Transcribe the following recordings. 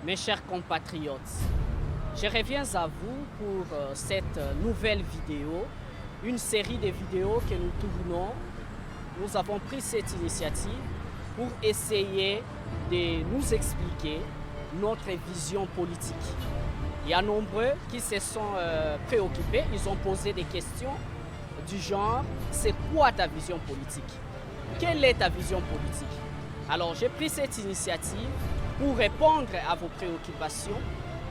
Mes chers compatriotes, je reviens à vous pour cette nouvelle vidéo, une série de vidéos que nous tournons. Nous avons pris cette initiative pour essayer de nous expliquer notre vision politique. Il y a nombreux qui se sont préoccupés, ils ont posé des questions du genre « c'est quoi ta vision politique? Quelle est ta vision politique ?» Alors j'ai pris cette initiative pour répondre à vos préoccupations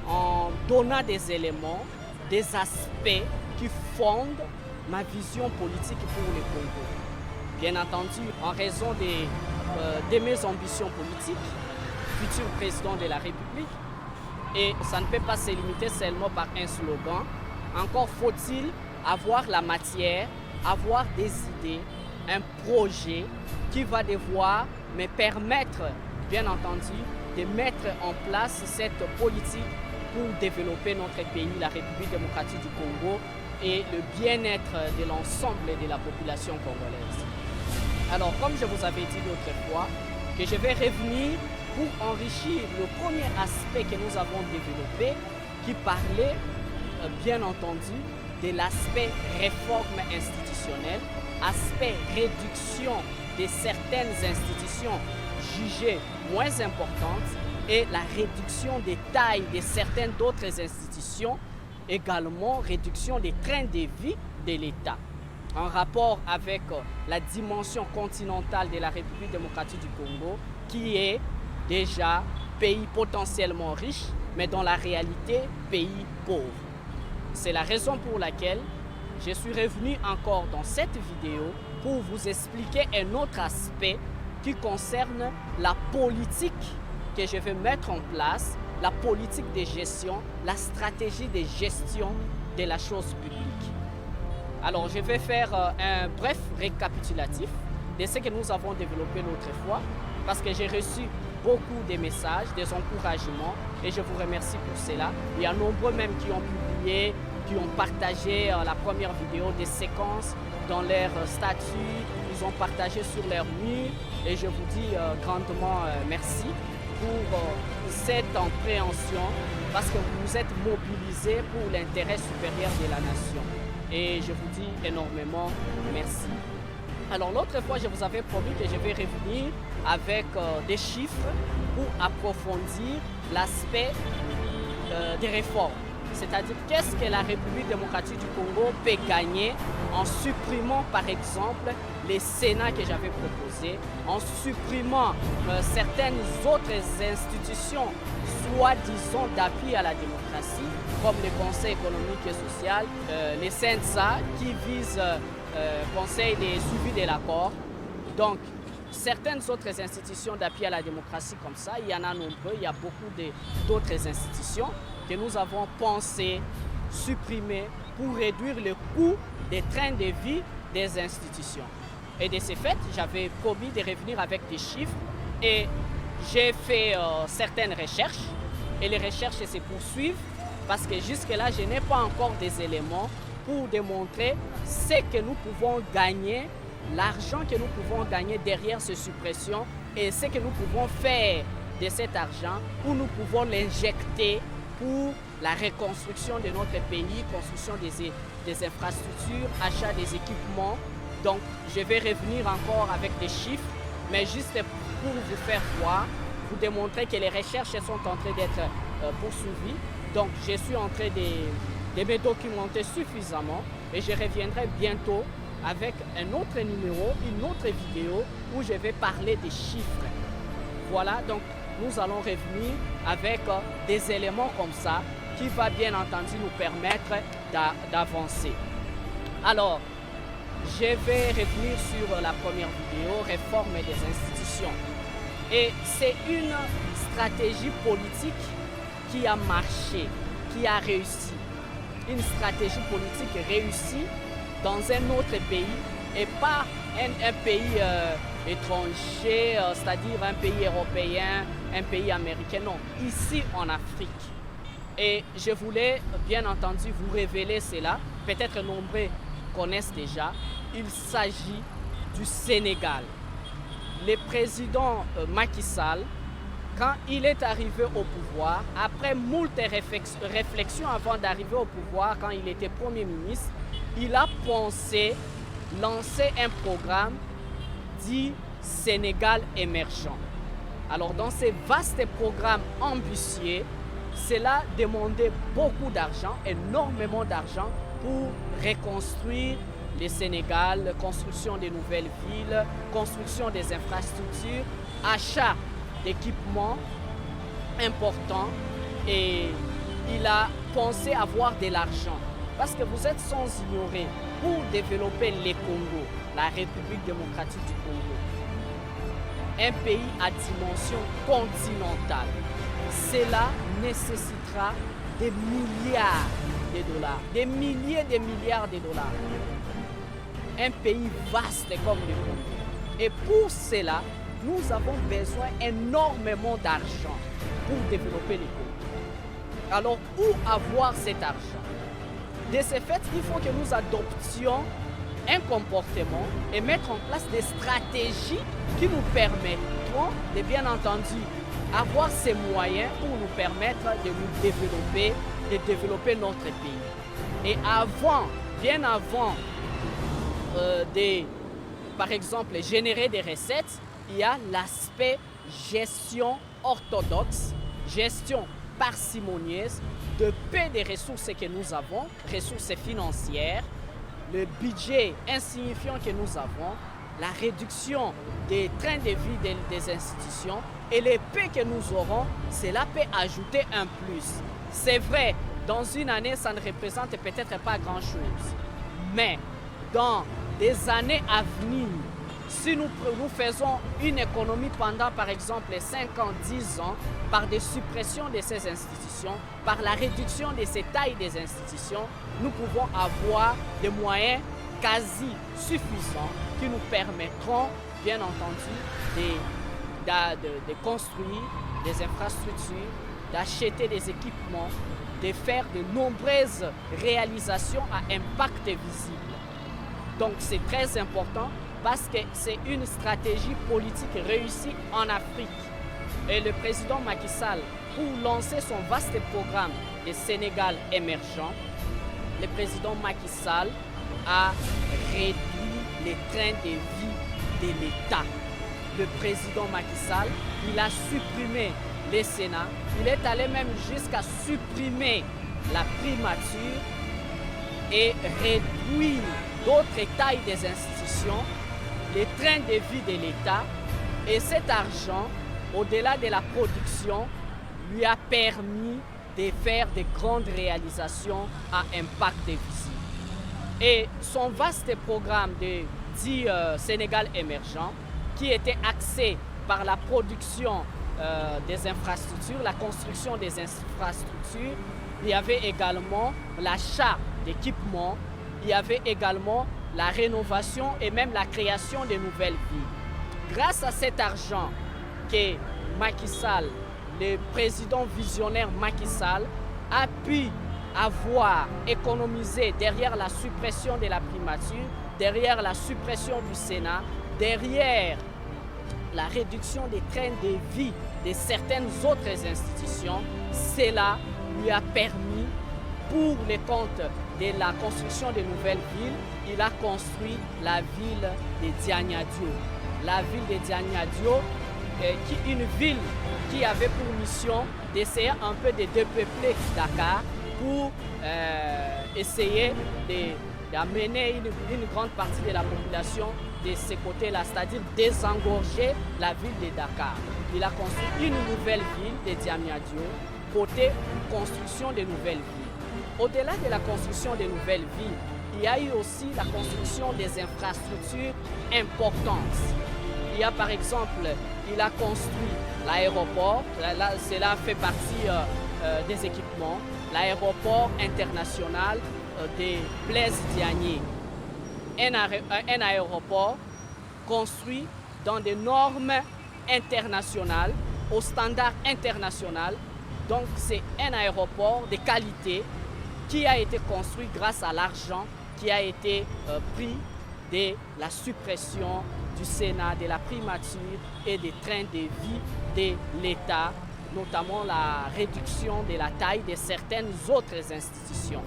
en donnant des éléments, des aspects qui fondent ma vision politique pour le Congo. Bien entendu, en raison de mes ambitions politiques, futur président de la République, et ça ne peut pas se limiter seulement par un slogan, encore faut-il avoir la matière, avoir des idées, un projet qui va devoir me permettre, bien entendu, de mettre en place cette politique pour développer notre pays, la République démocratique du Congo, et le bien-être de l'ensemble de la population congolaise. Alors, comme je vous avais dit l'autre fois, que je vais revenir pour enrichir le premier aspect que nous avons développé, qui parlait, bien entendu, de l'aspect réforme institutionnelle, aspect réduction de certaines institutions jugées moins importantes et la réduction des tailles de certaines d'autres institutions, également réduction des trains de vie de l'État. En rapport avec la dimension continentale de la République démocratique du Congo, qui est déjà pays potentiellement riche, mais dans la réalité, pays pauvre. C'est la raison pour laquelle je suis revenu encore dans cette vidéo pour vous expliquer un autre aspect qui concerne la politique que je vais mettre en place, la politique de gestion, la stratégie de gestion de la chose publique. Alors, je vais faire un bref récapitulatif de ce que nous avons développé l'autre fois, parce que j'ai reçu beaucoup de messages, des encouragements, et je vous remercie pour cela. Il y a nombreux même qui ont publié, qui ont partagé la première vidéo, des séquences dans leur statut, ils ont partagé sur leur mur, et je vous dis grandement merci pour cette compréhension, parce que vous êtes mobilisés pour l'intérêt supérieur de la nation. Et je vous dis énormément merci. Alors l'autre fois, je vous avais promis que je vais revenir avec des chiffres pour approfondir l'aspect des réformes. C'est-à-dire qu'est-ce que la République démocratique du Congo peut gagner en supprimant par exemple les Sénats que j'avais proposés, en supprimant certaines autres institutions, soi-disant d'appui à la démocratie, comme le Conseil économique et social, les CNSA qui visent Conseil de suivi de l'accord. Donc, certaines autres institutions d'appui à la démocratie comme ça, il y en a nombreux, il y a beaucoup d'autres institutions que nous avons pensé supprimer pour réduire le coût des trains de vie des institutions. Et de ce fait, j'avais promis de revenir avec des chiffres et j'ai fait certaines recherches et les recherches se poursuivent parce que jusque-là, je n'ai pas encore des éléments pour démontrer ce que nous pouvons gagner, l'argent que nous pouvons gagner derrière ces suppressions et ce que nous pouvons faire de cet argent où nous pouvons l'injecter pour la reconstruction de notre pays, construction des infrastructures, achat des équipements. Donc, je vais revenir encore avec des chiffres, mais juste pour vous faire voir, vous démontrer que les recherches sont en train d'être poursuivies. Donc, je suis en train de me documenter suffisamment et je reviendrai bientôt avec un autre numéro, une autre vidéo où je vais parler des chiffres. Voilà, donc nous allons revenir avec des éléments comme ça qui va bien entendu nous permettre d'avancer. Alors, je vais revenir sur la première vidéo, réforme des institutions. Et c'est une stratégie politique qui a marché, qui a réussi. Une stratégie politique réussie dans un autre pays et pas un pays étranger, c'est-à-dire un pays européen, un pays américain, non, ici en Afrique. Et je voulais bien entendu vous révéler cela, peut-être nombreux connaissent déjà, il s'agit du Sénégal. Le président Macky Sall quand il est arrivé au pouvoir, après moult réflexions avant d'arriver au pouvoir, quand il était Premier ministre, il a pensé lancer un programme dit Sénégal émergent. Alors dans ces vastes programmes ambitieux, cela demandait beaucoup d'argent, énormément d'argent pour reconstruire le Sénégal, construction de nouvelles villes, construction des infrastructures, achat d'équipements importants, et il a pensé avoir de l'argent. Parce que vous êtes sans ignorer, pour développer le Congo, la République démocratique du Congo, un pays à dimension continentale, cela nécessitera des milliards de dollars, des milliers de milliards de dollars. Un pays vaste comme le Congo. Et pour cela, nous avons besoin énormément d'argent pour développer le Congo. Alors, où avoir cet argent? De ce fait, il faut que nous adoptions un comportement et mettre en place des stratégies qui nous permettront de, bien entendu, avoir ces moyens pour nous permettre de nous développer, de développer notre pays. Et avant, bien avant par exemple, générer des recettes, il y a l'aspect gestion orthodoxe, gestion parcimonieuse de peu des ressources que nous avons, ressources financières, le budget insignifiant que nous avons, la réduction des trains de vie des institutions et les paix que nous aurons, cela peut ajouter un plus. C'est vrai, dans une année, ça ne représente peut-être pas grand-chose, mais dans des années à venir, si nous faisons une économie pendant par exemple 5 ans, 10 ans, par des suppressions de ces institutions, par la réduction de ces tailles des institutions, nous pouvons avoir des moyens quasi suffisants qui nous permettront, bien entendu, de construire des infrastructures, d'acheter des équipements, de faire de nombreuses réalisations à impact visible. Donc c'est très important parce que c'est une stratégie politique réussie en Afrique. Et le président Macky Sall, pour lancer son vaste programme de Sénégal émergent, le président Macky Sall a réduit les trains de vie de l'État. Le président Macky Sall, il a supprimé le Sénat, il est allé même jusqu'à supprimer la primature et réduire d'autres tailles des institutions, les trains de vie de l'État. Et cet argent, au-delà de la production, lui a permis de faire de grandes réalisations à impact visible. Et son vaste programme de dit Sénégal émergent, qui était axé par la production des infrastructures, la construction des infrastructures, il y avait également l'achat d'équipements, il y avait également la rénovation et même la création de nouvelles villes. Grâce à cet argent que Macky Sall, le président visionnaire Macky Sall, a pu avoir économisé derrière la suppression de la primature, derrière la suppression du Sénat, derrière la réduction des trains de vie de certaines autres institutions, cela lui a permis, pour le compte de la construction de nouvelles villes, il a construit la ville de Diagnadio. La ville de Diagnadio, une ville qui avait pour mission d'essayer un peu de dépeupler Dakar pour essayer d'amener une grande partie de la population de ce côté-là, c'est-à-dire désengorger la ville de Dakar. Il a construit une nouvelle ville de Diamniadio, côté construction de nouvelles villes. Au-delà de la construction de nouvelles villes, il y a eu aussi la construction des infrastructures importantes. Il y a par exemple, il a construit l'aéroport, cela fait partie des équipements, l'aéroport international de Blaise Diagne, un aéroport construit dans des normes internationales, au standard international. Donc c'est un aéroport de qualité qui a été construit grâce à l'argent qui a été pris de la suppression du Sénat, de la primature et des trains de vie de l'État, notamment la réduction de la taille de certaines autres institutions.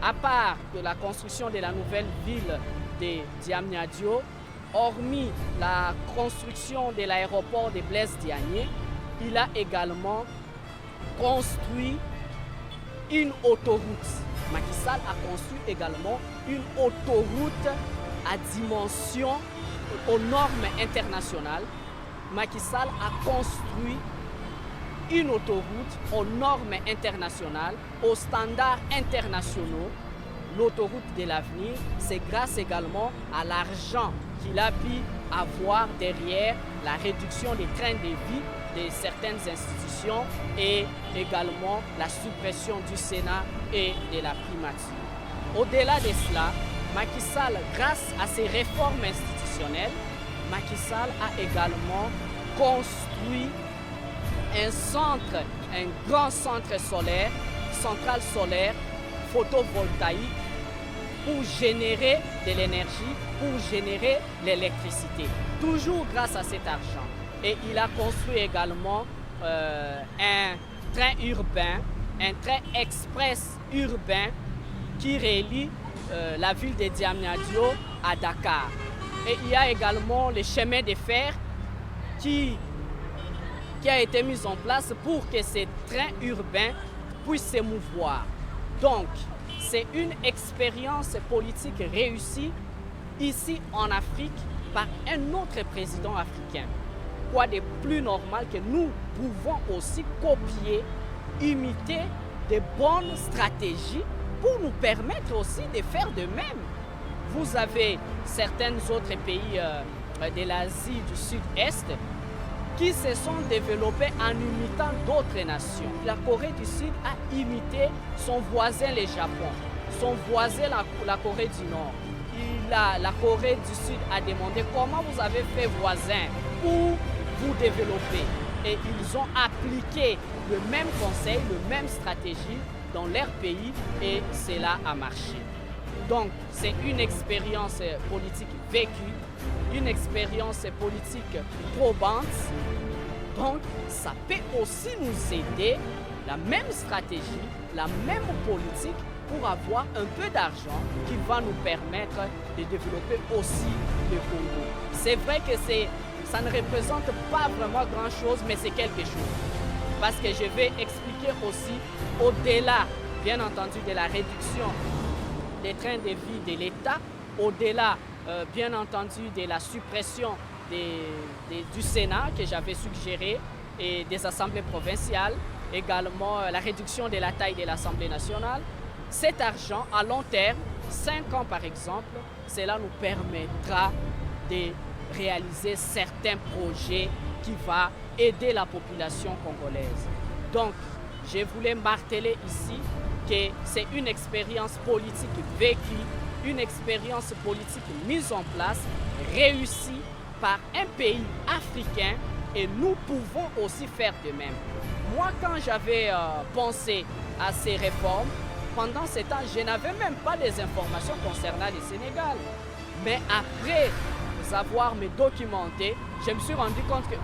À part de la construction de la nouvelle ville de Diamniadio, hormis la construction de l'aéroport de Blaise Diagne, il a également construit une autoroute. Macky Sall a construit également une autoroute à dimension aux normes internationales. Macky Sall a construit une autoroute aux normes internationales, aux standards internationaux. L'autoroute de l'avenir, c'est grâce également à l'argent qu'il a pu avoir derrière la réduction des trains de vie de certaines institutions et également la suppression du Sénat et de la primature. Au-delà de cela, Macky Sall, grâce à ses réformes institutionnelles, Macky Sall a également construit un grand centre solaire, centrale solaire photovoltaïque pour générer de l'énergie, pour générer l'électricité. Toujours grâce à cet argent. Et il a construit également un train urbain, un train express urbain qui relie la ville de Diamniadio à Dakar. Et il y a également le chemin de fer qui a été mis en place pour que ces trains urbains puissent se mouvoir. Donc, c'est une expérience politique réussie ici en Afrique par un autre président africain. Quoi de plus normal que nous pouvons aussi copier, imiter de bonnes stratégies pour nous permettre aussi de faire de même. Vous avez certains autres pays de l'Asie du Sud-Est qui se sont développés en imitant d'autres nations. La Corée du Sud a imité son voisin le Japon, son voisin la Corée du Nord. La Corée du Sud a demandé comment vous avez fait voisin pour vous développer. Et ils ont appliqué le même conseil, la même stratégie dans leur pays et cela a marché. Donc c'est une expérience politique vécue, une expérience politique probante. Donc ça peut aussi nous aider, la même stratégie, la même politique pour avoir un peu d'argent qui va nous permettre de développer aussi le Congo. C'est vrai que ça ne représente pas vraiment grand-chose, mais c'est quelque chose. Parce que je vais expliquer aussi, au-delà, bien entendu, de la réduction des trains de vie de l'État, au-delà, bien entendu, de la suppression du Sénat que j'avais suggéré et des assemblées provinciales, également la réduction de la taille de l'Assemblée nationale. Cet argent, à long terme, 5 ans par exemple, cela nous permettra de réaliser certains projets qui vont aider la population congolaise. Donc, je voulais marteler ici que c'est une expérience politique vécue, une expérience politique mise en place, réussie par un pays africain et nous pouvons aussi faire de même. Moi, quand j'avais pensé à ces réformes, pendant ce temps, je n'avais même pas les informations concernant le Sénégal. Mais après avoir me documenté, je me suis rendu compte que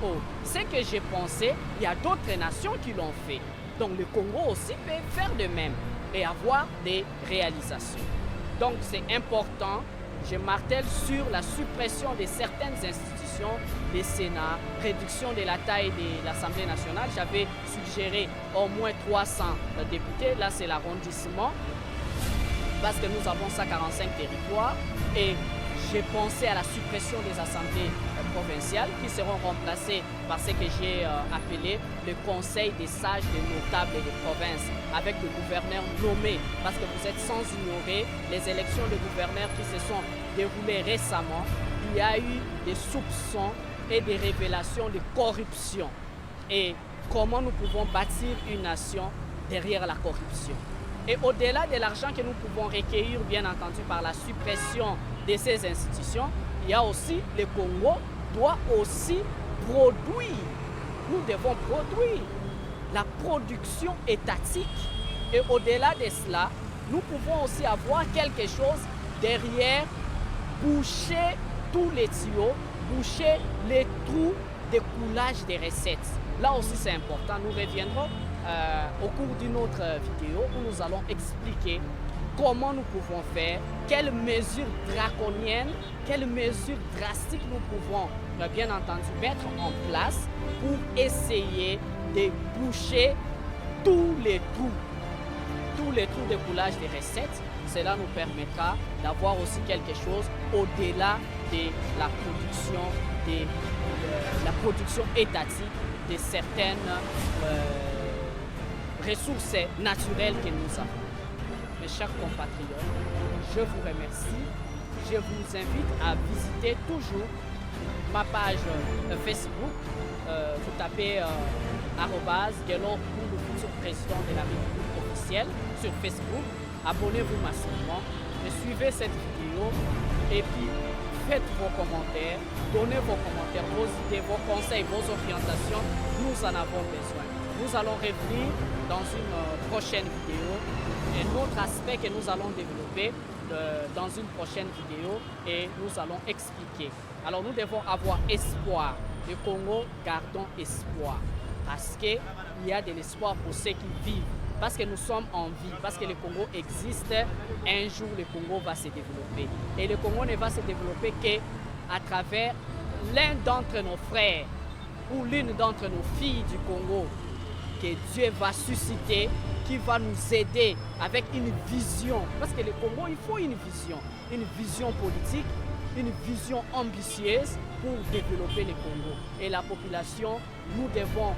ce que j'ai pensé, il y a d'autres nations qui l'ont fait. Donc le Congo aussi peut faire de même et avoir des réalisations. Donc c'est important, je martèle sur la suppression de certaines institutions, des Sénats, réduction de la taille de l'Assemblée nationale. J'avais suggéré au moins 300 députés, là c'est l'arrondissement, parce que nous avons 145 territoires et j'ai pensé à la suppression des assemblées provinciales qui seront remplacées par ce que j'ai appelé le conseil des sages, des notables et des provinces, avec des gouverneurs nommés. Parce que vous êtes sans ignorer les élections de gouverneurs qui se sont déroulées récemment. Il y a eu des soupçons et des révélations de corruption. Et comment nous pouvons bâtir une nation derrière la corruption. Et au-delà de l'argent que nous pouvons recueillir, bien entendu, par la suppression de ces institutions, il y a aussi, le Congo doit aussi produire. Nous devons produire la production étatique. Et au-delà de cela, nous pouvons aussi avoir quelque chose derrière, boucher tous les tuyaux boucher les trous de coulage des recettes. Là aussi c'est important, nous reviendrons au cours d'une autre vidéo où nous allons expliquer comment nous pouvons faire, quelles mesures draconiennes, quelles mesures drastiques nous pouvons bien entendu mettre en place pour essayer de boucher tous les trous de coulage des recettes. Cela nous permettra d'avoir aussi quelque chose au-delà de la production étatique de certaines ressources naturelles que nous avons. Mes chers compatriotes, je vous remercie. Je vous invite à visiter toujours ma page Facebook. Vous tapez @Gaylord pour le futur président de la République officielle sur Facebook. Abonnez-vous massivement, suivez cette vidéo et puis faites vos commentaires, donnez vos commentaires, vos idées, vos conseils, vos orientations. Nous en avons besoin. Nous allons revenir dans une prochaine vidéo. Un autre aspect que nous allons développer dans une prochaine vidéo et nous allons expliquer. Alors nous devons avoir espoir. Le Congo, gardons espoir. Parce qu'il y a de l'espoir pour ceux qui vivent. Parce que nous sommes en vie, parce que le Congo existe, un jour le Congo va se développer. Et le Congo ne va se développer qu'à travers l'un d'entre nos frères ou l'une d'entre nos filles du Congo que Dieu va susciter, qui va nous aider avec une vision. Parce que le Congo, il faut une vision politique, une vision ambitieuse pour développer le Congo. Et la population, nous devons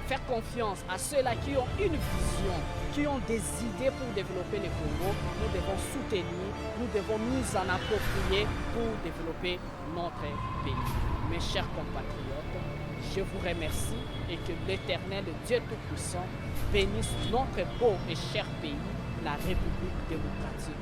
faire confiance à ceux-là qui ont une vision, qui ont des idées pour développer le Congo. Nous devons soutenir, nous devons nous en approprier pour développer notre pays. Mes chers compatriotes, je vous remercie et que l'Éternel, Dieu Tout-Puissant, bénisse notre beau et cher pays, la République démocratique